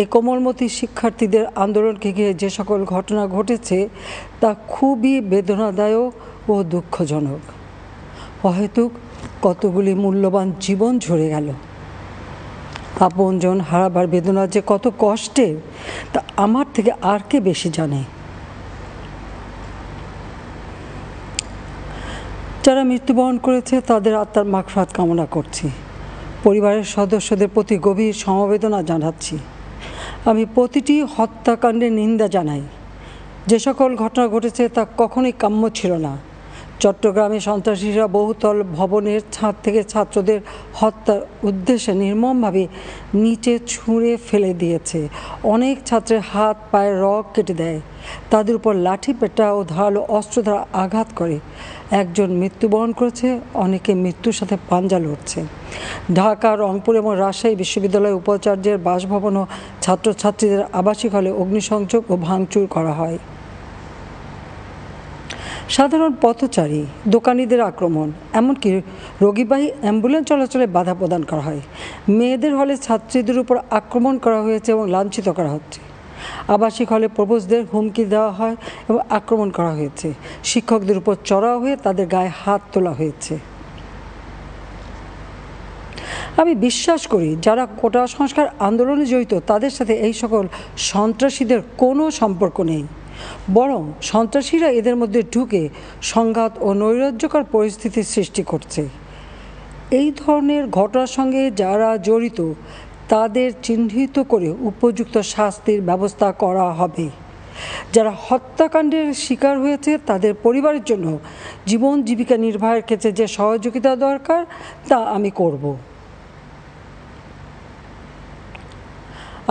এই কোমলমতি শিক্ষার্থীদের আন্দোলনকে ঘিরে যে সকল ঘটনা ঘটেছে তা খুবই বেদনাদায়ক ও দুঃখজনক। অহেতুক কতগুলি মূল্যবান জীবন ঝরে গেল। আপনজন হারাবার বেদনা যে কত কষ্টের তা আমার থেকে আর কে বেশি জানে। যারা মৃত্যুবরণ করেছে তাদের আত্মার মাগফিরাত কামনা করছি। পরিবারের সদস্যদের প্রতি গভীর সমবেদনা জানাচ্ছি। আমি প্রতিটি হত্যাকাণ্ডের নিন্দা জানাই। যে সকল ঘটনা ঘটেছে তা কখনোই কাম্য ছিল না। চট্টগ্রামে সন্ত্রাসীরা বহুতল ভবনের ছাদ থেকে ছাত্রদের হত্যার উদ্দেশ্যে নির্মমভাবে নিচে ছুঁড়ে ফেলে দিয়েছে। অনেক ছাত্রের হাত পায়ের রগ কেটে দেয়, তাদের উপর লাঠি পেটা ও ধারালো অস্ত্র দ্বারা আঘাত করে। একজন মৃত্যুবরণ করেছে, অনেকে মৃত্যুর সাথে পাঞ্জা লড়ছে। ঢাকা, রংপুর এবং রাজশাহী বিশ্ববিদ্যালয়ের উপাচার্যের বাসভবন ও ছাত্রছাত্রীদের আবাসিক হলে অগ্নিসংযোগ ও ভাঙচুর করা হয়। সাধারণ পথচারী, দোকানিদের আক্রমণ, এমনকি রোগীবাহী অ্যাম্বুলেন্স চলাচলে বাধা প্রদান করা হয়। মেয়েদের হলে ছাত্রীদের উপর আক্রমণ করা হয়েছে এবং লাঞ্ছিত করা হচ্ছে। আবাসিক হলে প্রবোজদের হুমকি দেওয়া হয় এবং আক্রমণ করা হয়েছে। শিক্ষকদের উপর চড়াও হয়ে তাদের গায়ে হাত তোলা হয়েছে। আমি বিশ্বাস করি যারা কোটা সংস্কার আন্দোলনে জড়িত তাদের সাথে এই সকল সন্ত্রাসীদের কোনো সম্পর্ক নেই, বরং সন্ত্রাসীরা এদের মধ্যে ঢুকে সংঘাত ও নৈরাজ্যকর পরিস্থিতির সৃষ্টি করছে। এই ধরনের ঘটনার সঙ্গে যারা জড়িত তাদের চিহ্নিত করে উপযুক্ত শাস্তির ব্যবস্থা করা হবে। যারা হত্যাকাণ্ডের শিকার হয়েছে তাদের পরিবারের জন্য জীবন জীবিকা নির্বাহের ক্ষেত্রে যে সহযোগিতা দরকার তা আমি করব।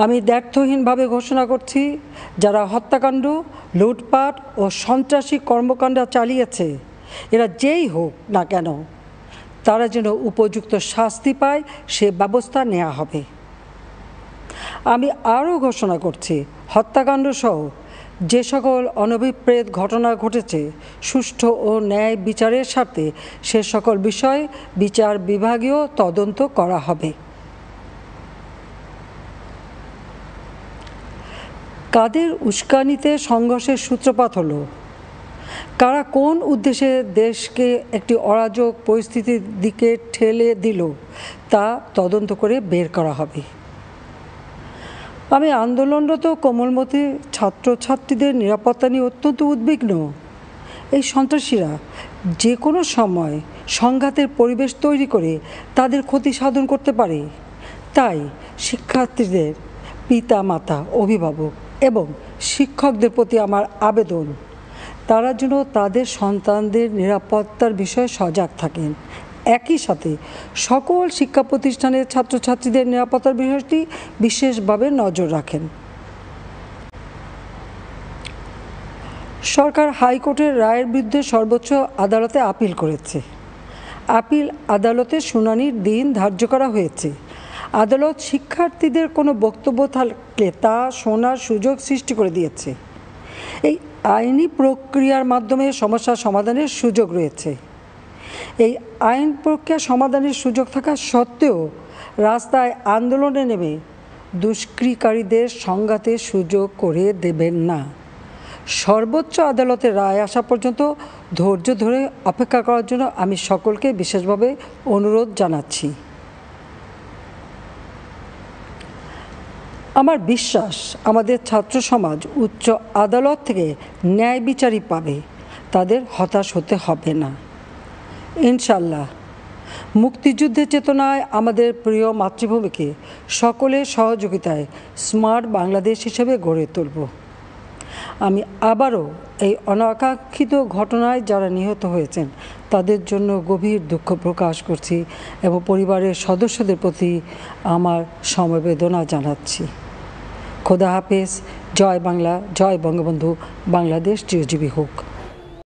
আমি দ্ব্যর্থহীনভাবে ঘোষণা করছি, যারা হত্যাকাণ্ড, লুটপাট ও সন্ত্রাসী কর্মকাণ্ড চালিয়েছে, এরা যেই হোক না কেন, তারা যেন উপযুক্ত শাস্তি পায় সে ব্যবস্থা নেওয়া হবে। আমি আরও ঘোষণা করছি, হত্যাকাণ্ড সহ যে সকল অনভিপ্রেত ঘটনা ঘটেছে সুষ্ঠু ও ন্যায় বিচারের স্বার্থে সে সকল বিষয়ে বিচার বিভাগীয় তদন্ত করা হবে। কাদের উস্কানিতে সংঘর্ষের সূত্রপাত হলো, কারা কোন উদ্দেশ্যে দেশকে একটি অরাজক পরিস্থিতির দিকে ঠেলে দিল তা তদন্ত করে বের করা হবে। আমি আন্দোলনরত কোমলমতি ছাত্রছাত্রীদের নিরাপত্তা নিয়ে অত্যন্ত উদ্বিগ্ন। এই সন্ত্রাসীরা যে কোনো সময় সংঘাতের পরিবেশ তৈরি করে তাদের ক্ষতি সাধন করতে পারে। তাই শিক্ষার্থীদের পিতা মাতা, অভিভাবক এবং শিক্ষকদের প্রতি আমার আবেদন, তারা যেন তাদের সন্তানদের নিরাপত্তার বিষয়ে সজাগ থাকেন। একই সাথে সকল শিক্ষা প্রতিষ্ঠানের ছাত্রছাত্রীদের নিরাপত্তার বিষয়টি বিশেষভাবে নজর রাখেন। সরকার হাইকোর্টের রায়ের বিরুদ্ধে সর্বোচ্চ আদালতে আপিল করেছে। আপিল আদালতের শুনানির দিন ধার্য করা হয়েছে। আদালত শিক্ষার্থীদের কোনো বক্তব্য থাকলে তা শোনার সুযোগ সৃষ্টি করে দিয়েছে। এই আইনি প্রক্রিয়ার মাধ্যমে সমস্যা সমাধানের সুযোগ রয়েছে। এই আইন প্রক্রিয়া সমাধানের সুযোগ থাকা সত্ত্বেও রাস্তায় আন্দোলনে নেমে দুষ্কৃতিকারীদের সংঘাতের সুযোগ করে দেবেন না। সর্বোচ্চ আদালতের রায় আসা পর্যন্ত ধৈর্য ধরে অপেক্ষা করার জন্য আমি সকলকে বিশেষভাবে অনুরোধ জানাচ্ছি। আমার বিশ্বাস আমাদের ছাত্র সমাজ উচ্চ আদালত থেকে ন্যায় বিচারই পাবে, তাদের হতাশ হতে হবে না। ইনশাল্লাহ মুক্তিযুদ্ধের চেতনায় আমাদের প্রিয় মাতৃভূমিকে সকলের সহযোগিতায় স্মার্ট বাংলাদেশ হিসেবে গড়ে তুলব। আমি আবারও এই অনাকাঙ্ক্ষিত ঘটনায় যারা নিহত হয়েছেন তাদের জন্য গভীর দুঃখ প্রকাশ করছি এবং পরিবারের সদস্যদের প্রতি আমার সমবেদনা জানাচ্ছি। খোদা হাফেজ। জয় বাংলা, জয় বঙ্গবন্ধু, বাংলাদেশ চিরজীবী হোক।